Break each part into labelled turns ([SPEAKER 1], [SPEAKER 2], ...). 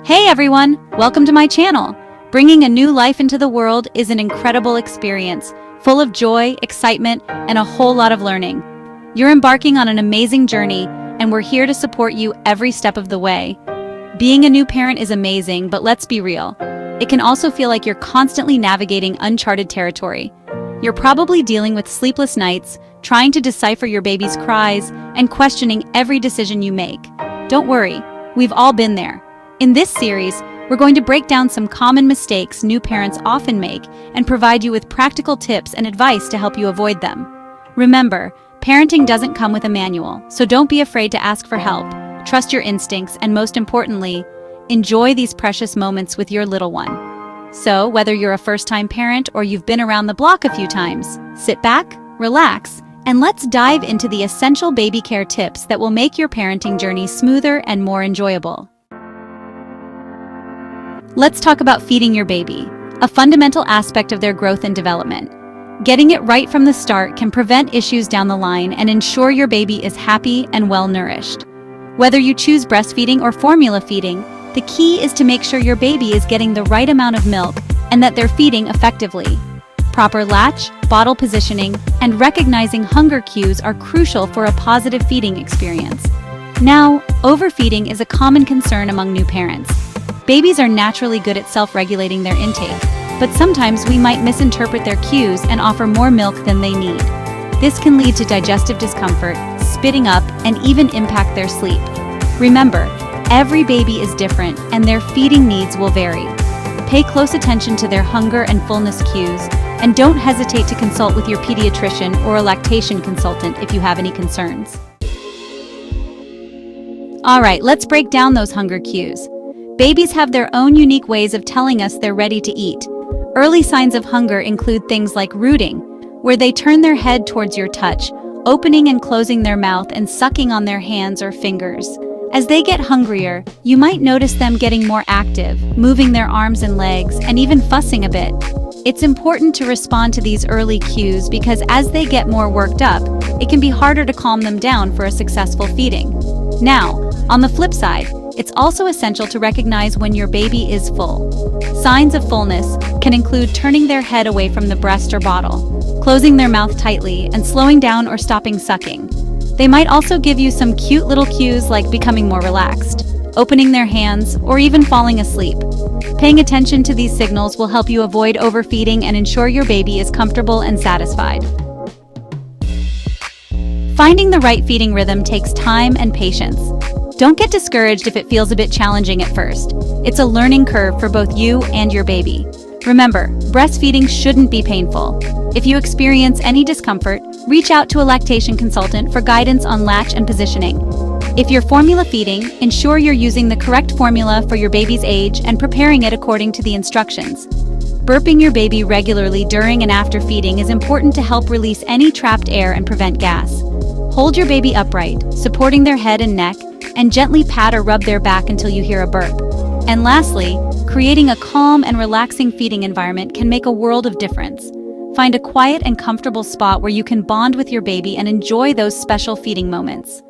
[SPEAKER 1] Hey everyone, welcome to my channel. Bringing a new life into the world is an incredible experience, full of joy, excitement, and a whole lot of learning. You're embarking on an amazing journey, and we're here to support you every step of the way. Being a new parent is amazing, but let's be real. It can also feel like you're constantly navigating uncharted territory. You're probably dealing with sleepless nights, trying to decipher your baby's cries, and questioning every decision you make. Don't worry, we've all been there. In this series, we're going to break down some common mistakes new parents often make and provide you with practical tips and advice to help you avoid them. Remember, parenting doesn't come with a manual, so don't be afraid to ask for help. Trust your instincts, and most importantly, enjoy these precious moments with your little one. So, whether you're a first-time parent or you've been around the block a few times, sit back, relax, and let's dive into the essential baby care tips that will make your parenting journey smoother and more enjoyable. Let's talk about feeding your baby, a fundamental aspect of their growth and development. Getting it right from the start can prevent issues down the line and ensure your baby is happy and well-nourished. Whether you choose breastfeeding or formula feeding, the key is to make sure your baby is getting the right amount of milk and that they're feeding effectively. Proper latch, bottle positioning, and recognizing hunger cues are crucial for a positive feeding experience. Now, overfeeding is a common concern among new parents. Babies are naturally good at self-regulating their intake, but sometimes we might misinterpret their cues and offer more milk than they need. This can lead to digestive discomfort, spitting up, and even impact their sleep. Remember, every baby is different and their feeding needs will vary. Pay close attention to their hunger and fullness cues, and don't hesitate to consult with your pediatrician or a lactation consultant if you have any concerns. All right, let's break down those hunger cues. Babies have their own unique ways of telling us they're ready to eat. Early signs of hunger include things like rooting, where they turn their head towards your touch, opening and closing their mouth and sucking on their hands or fingers. As they get hungrier, you might notice them getting more active, moving their arms and legs, and even fussing a bit. It's important to respond to these early cues because as they get more worked up, it can be harder to calm them down for a successful feeding. Now, on the flip side, it's also essential to recognize when your baby is full. Signs of fullness can include turning their head away from the breast or bottle, closing their mouth tightly, and slowing down or stopping sucking. They might also give you some cute little cues like becoming more relaxed, opening their hands, or even falling asleep. Paying attention to these signals will help you avoid overfeeding and ensure your baby is comfortable and satisfied. Finding the right feeding rhythm takes time and patience. Don't get discouraged if it feels a bit challenging at first. It's a learning curve for both you and your baby. Remember, breastfeeding shouldn't be painful. If you experience any discomfort, reach out to a lactation consultant for guidance on latch and positioning. If you're formula feeding, ensure you're using the correct formula for your baby's age and preparing it according to the instructions. Burping your baby regularly during and after feeding is important to help release any trapped air and prevent gas. Hold your baby upright, supporting their head and neck, and gently pat or rub their back until you hear a burp. And lastly, creating a calm and relaxing feeding environment can make a world of difference. Find a quiet and comfortable spot where you can bond with your baby and enjoy those special feeding moments.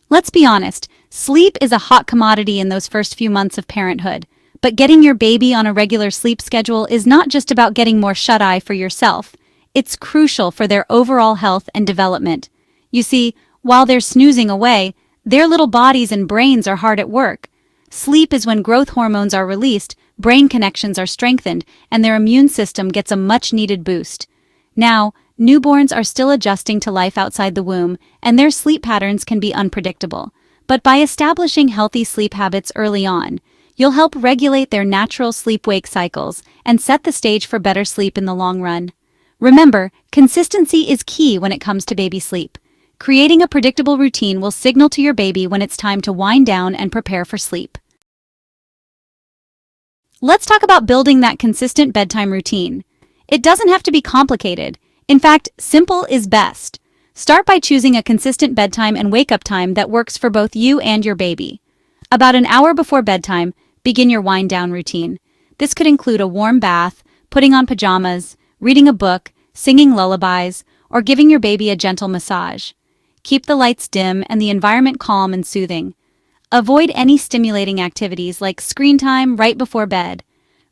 [SPEAKER 1] Let's be honest, sleep is a hot commodity in those first few months of parenthood. But getting your baby on a regular sleep schedule is not just about getting more shut-eye for yourself. It's crucial for their overall health and development. You see, while they're snoozing away, their little bodies and brains are hard at work. Sleep is when growth hormones are released, brain connections are strengthened, and their immune system gets a much-needed boost. Now, newborns are still adjusting to life outside the womb, and their sleep patterns can be unpredictable. But by establishing healthy sleep habits early on, you'll help regulate their natural sleep-wake cycles and set the stage for better sleep in the long run. Remember, consistency is key when it comes to baby sleep. Creating a predictable routine will signal to your baby when it's time to wind down and prepare for sleep. Let's talk about building that consistent bedtime routine. It doesn't have to be complicated. In fact, simple is best. Start by choosing a consistent bedtime and wake-up time that works for both you and your baby. About an hour before bedtime, begin your wind-down routine. This could include a warm bath, putting on pajamas, reading a book, singing lullabies, or giving your baby a gentle massage. Keep the lights dim and the environment calm and soothing. Avoid any stimulating activities like screen time right before bed.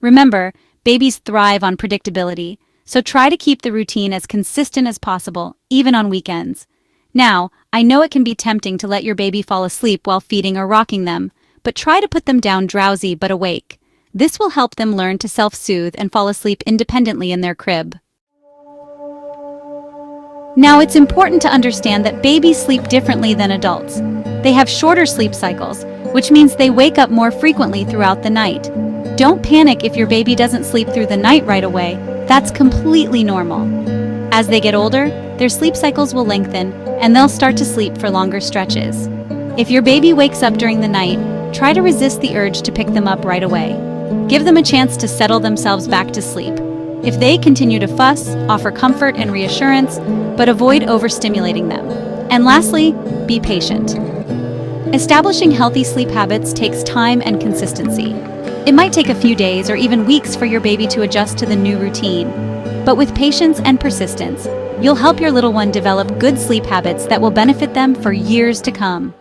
[SPEAKER 1] Remember, babies thrive on predictability, so try to keep the routine as consistent as possible, even on weekends. Now, I know it can be tempting to let your baby fall asleep while feeding or rocking them, but try to put them down drowsy but awake. This will help them learn to self-soothe and fall asleep independently in their crib. Now, it's important to understand that babies sleep differently than adults. They have shorter sleep cycles, which means they wake up more frequently throughout the night. Don't panic if your baby doesn't sleep through the night right away. That's completely normal. As they get older, their sleep cycles will lengthen, and they'll start to sleep for longer stretches. If your baby wakes up during the night, try to resist the urge to pick them up right away. Give them a chance to settle themselves back to sleep. If they continue to fuss, offer comfort and reassurance, but avoid overstimulating them. And lastly, be patient. Establishing healthy sleep habits takes time and consistency. It might take a few days or even weeks for your baby to adjust to the new routine. But with patience and persistence, you'll help your little one develop good sleep habits that will benefit them for years to come.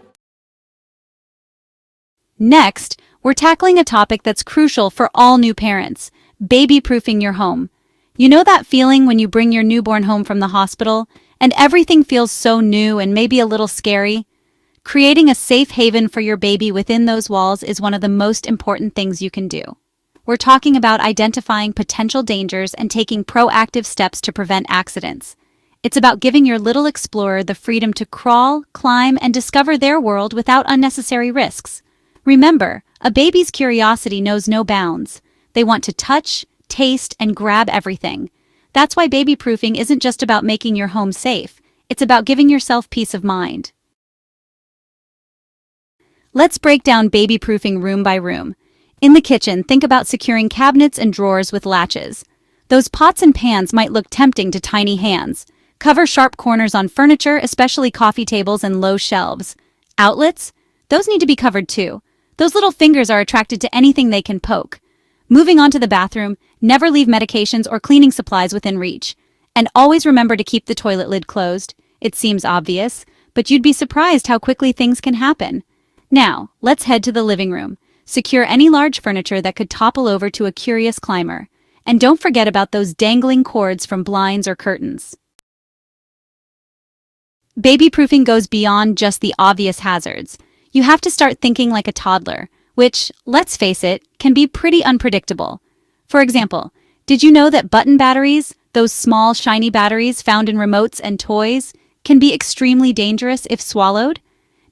[SPEAKER 1] Next, we're tackling a topic that's crucial for all new parents: baby-proofing your home. You know that feeling when you bring your newborn home from the hospital and everything feels so new and maybe a little scary? Creating a safe haven for your baby within those walls is one of the most important things you can do. We're talking about identifying potential dangers and taking proactive steps to prevent accidents. It's about giving your little explorer the freedom to crawl, climb, and discover their world without unnecessary risks. Remember, a baby's curiosity knows no bounds. They want to touch, taste, and grab everything. That's why baby-proofing isn't just about making your home safe. It's about giving yourself peace of mind. Let's break down baby-proofing room by room. In the kitchen, think about securing cabinets and drawers with latches. Those pots and pans might look tempting to tiny hands. Cover sharp corners on furniture, especially coffee tables and low shelves. Outlets? Those need to be covered too. Those little fingers are attracted to anything they can poke. Moving on to the bathroom, never leave medications or cleaning supplies within reach. And always remember to keep the toilet lid closed. It seems obvious, but you'd be surprised how quickly things can happen. Now, let's head to the living room. Secure any large furniture that could topple over to a curious climber. And don't forget about those dangling cords from blinds or curtains. Baby-proofing goes beyond just the obvious hazards. You have to start thinking like a toddler, which, let's face it, can be pretty unpredictable. For example, did you know that button batteries, those small shiny batteries found in remotes and toys, can be extremely dangerous if swallowed?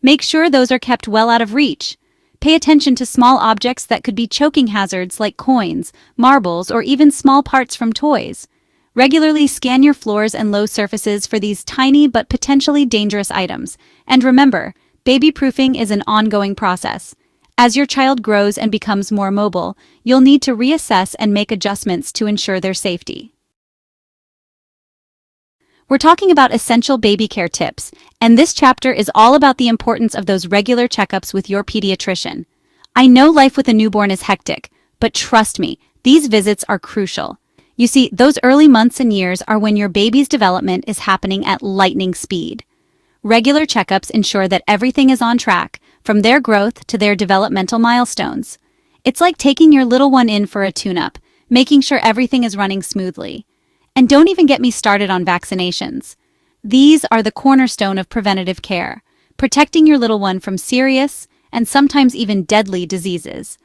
[SPEAKER 1] Make sure those are kept well out of reach. Pay attention to small objects that could be choking hazards like coins, marbles, or even small parts from toys. Regularly scan your floors and low surfaces for these tiny but potentially dangerous items. And remember, baby-proofing is an ongoing process. As your child grows and becomes more mobile, you'll need to reassess and make adjustments to ensure their safety. We're talking about essential baby care tips, and this chapter is all about the importance of those regular checkups with your pediatrician. I know life with a newborn is hectic, but trust me, these visits are crucial. You see, those early months and years are when your baby's development is happening at lightning speed. Regular checkups ensure that everything is on track, from their growth to their developmental milestones. It's like taking your little one in for a tune-up, making sure everything is running smoothly. And don't even get me started on vaccinations. These are the cornerstone of preventative care, protecting your little one from serious and sometimes even deadly diseases.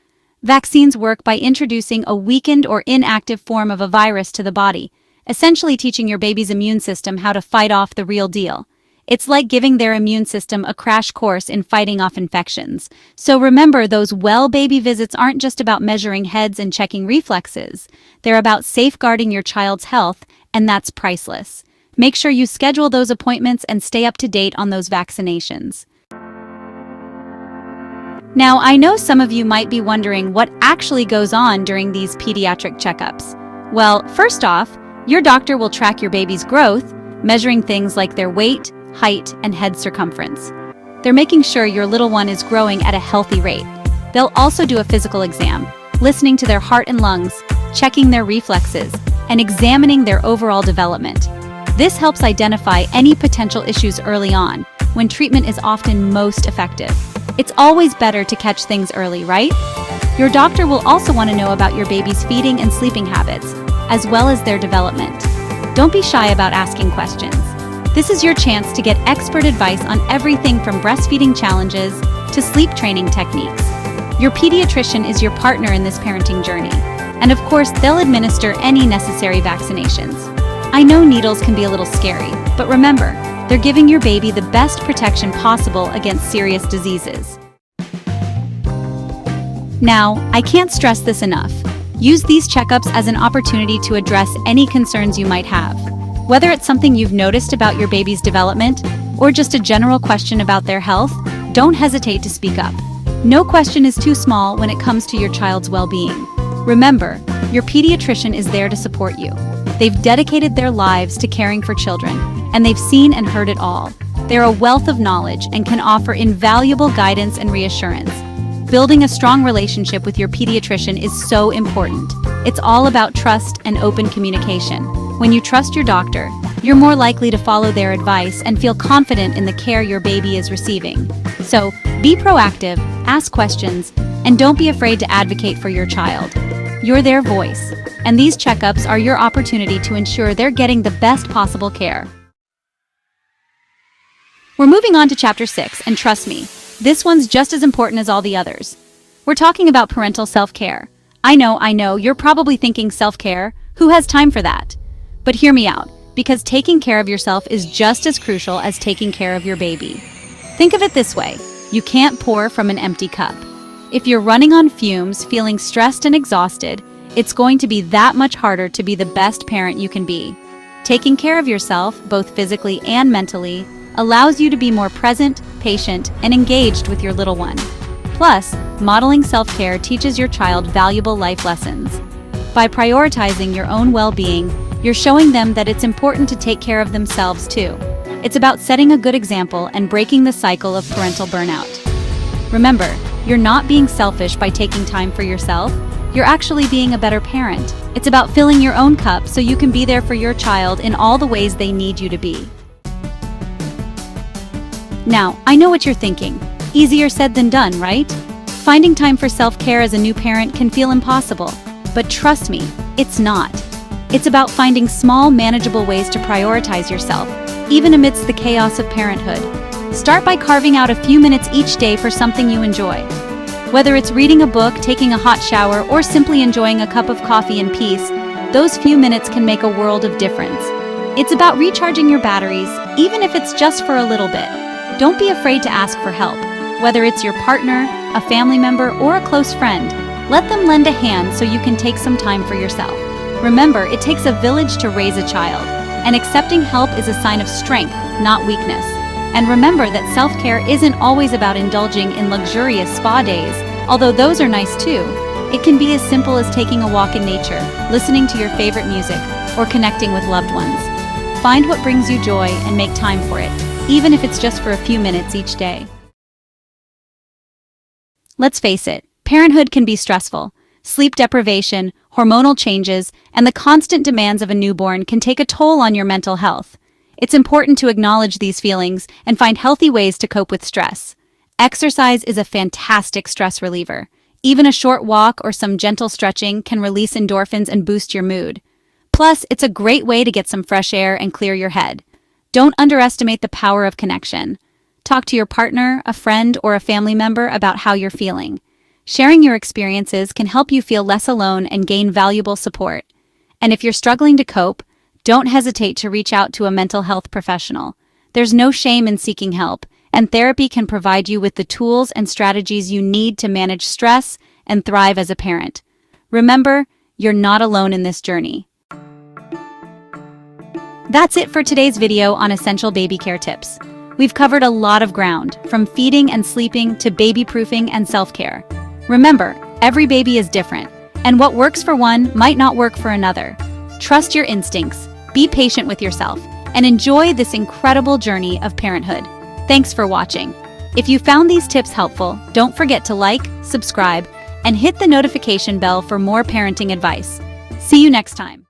[SPEAKER 1] Vaccines work by introducing a weakened or inactive form of a virus to the body, essentially teaching your baby's immune system how to fight off the real deal. It's like giving their immune system a crash course in fighting off infections. So remember, those baby visits aren't just about measuring heads and checking reflexes. They're about safeguarding your child's health, and that's priceless. Make sure you schedule those appointments and stay up to date on those vaccinations. Now, I know some of you might be wondering what actually goes on during these pediatric checkups. Well, first off, your doctor will track your baby's growth, measuring things like their weight, height, and head circumference. They're making sure your little one is growing at a healthy rate. They'll also do a physical exam, listening to their heart and lungs, checking their reflexes, and examining their overall development. This helps identify any potential issues early on, when treatment is often most effective. It's always better to catch things early, right? Your doctor will also want to know about your baby's feeding and sleeping habits, as well as their development. Don't be shy about asking questions. This is your chance to get expert advice on everything from breastfeeding challenges to sleep training techniques. Your pediatrician is your partner in this parenting journey, and of course, they'll administer any necessary vaccinations. I know needles can be a little scary, but remember, they're giving your baby the best protection possible against serious diseases. Now, I can't stress this enough. Use these checkups as an opportunity to address any concerns you might have. Whether it's something you've noticed about your baby's development or just a general question about their health, don't hesitate to speak up. No question is too small when it comes to your child's well-being. Remember, your pediatrician is there to support you. They've dedicated their lives to caring for children, and they've seen and heard it all. They're a wealth of knowledge and can offer invaluable guidance and reassurance. Building a strong relationship with your pediatrician is so important. It's all about trust and open communication. When you trust your doctor, you're more likely to follow their advice and feel confident in the care your baby is receiving. So, be proactive, ask questions, and don't be afraid to advocate for your child. You're their voice, and these checkups are your opportunity to ensure they're getting the best possible care. We're moving on to Chapter 6, and trust me, this one's just as important as all the others. We're talking about parental self-care. I know, you're probably thinking self-care, who has time for that? But hear me out, because taking care of yourself is just as crucial as taking care of your baby. Think of it this way, you can't pour from an empty cup. If you're running on fumes, feeling stressed and exhausted, it's going to be that much harder to be the best parent you can be. Taking care of yourself, both physically and mentally, allows you to be more present, patient, and engaged with your little one. Plus, modeling self-care teaches your child valuable life lessons. By prioritizing your own well-being, you're showing them that it's important to take care of themselves too. It's about setting a good example and breaking the cycle of parental burnout. Remember, you're not being selfish by taking time for yourself. You're actually being a better parent. It's about filling your own cup so you can be there for your child in all the ways they need you to be. Now, I know what you're thinking. Easier said than done, right? Finding time for self-care as a new parent can feel impossible. But trust me, it's not. It's about finding small, manageable ways to prioritize yourself, even amidst the chaos of parenthood. Start by carving out a few minutes each day for something you enjoy. Whether it's reading a book, taking a hot shower, or simply enjoying a cup of coffee in peace, those few minutes can make a world of difference. It's about recharging your batteries, even if it's just for a little bit. Don't be afraid to ask for help. Whether it's your partner, a family member, or a close friend, let them lend a hand so you can take some time for yourself. Remember, it takes a village to raise a child, and accepting help is a sign of strength, not weakness. And remember that self-care isn't always about indulging in luxurious spa days, although those are nice too. It can be as simple as taking a walk in nature, listening to your favorite music, or connecting with loved ones. Find what brings you joy and make time for it, even if it's just for a few minutes each day. Let's face it, parenthood can be stressful. Sleep deprivation, hormonal changes, and the constant demands of a newborn can take a toll on your mental health. It's important to acknowledge these feelings and find healthy ways to cope with stress. Exercise is a fantastic stress reliever. Even a short walk or some gentle stretching can release endorphins and boost your mood. Plus, it's a great way to get some fresh air and clear your head. Don't underestimate the power of connection. Talk to your partner, a friend, or a family member about how you're feeling. Sharing your experiences can help you feel less alone and gain valuable support. And if you're struggling to cope, don't hesitate to reach out to a mental health professional. There's no shame in seeking help, and therapy can provide you with the tools and strategies you need to manage stress and thrive as a parent. Remember, you're not alone in this journey. That's it for today's video on essential baby care tips. We've covered a lot of ground, from feeding and sleeping to baby-proofing and self-care. Remember, every baby is different, and what works for one might not work for another. Trust your instincts, be patient with yourself, and enjoy this incredible journey of parenthood. Thanks for watching. If you found these tips helpful, don't forget to like, subscribe, and hit the notification bell for more parenting advice. See you next time.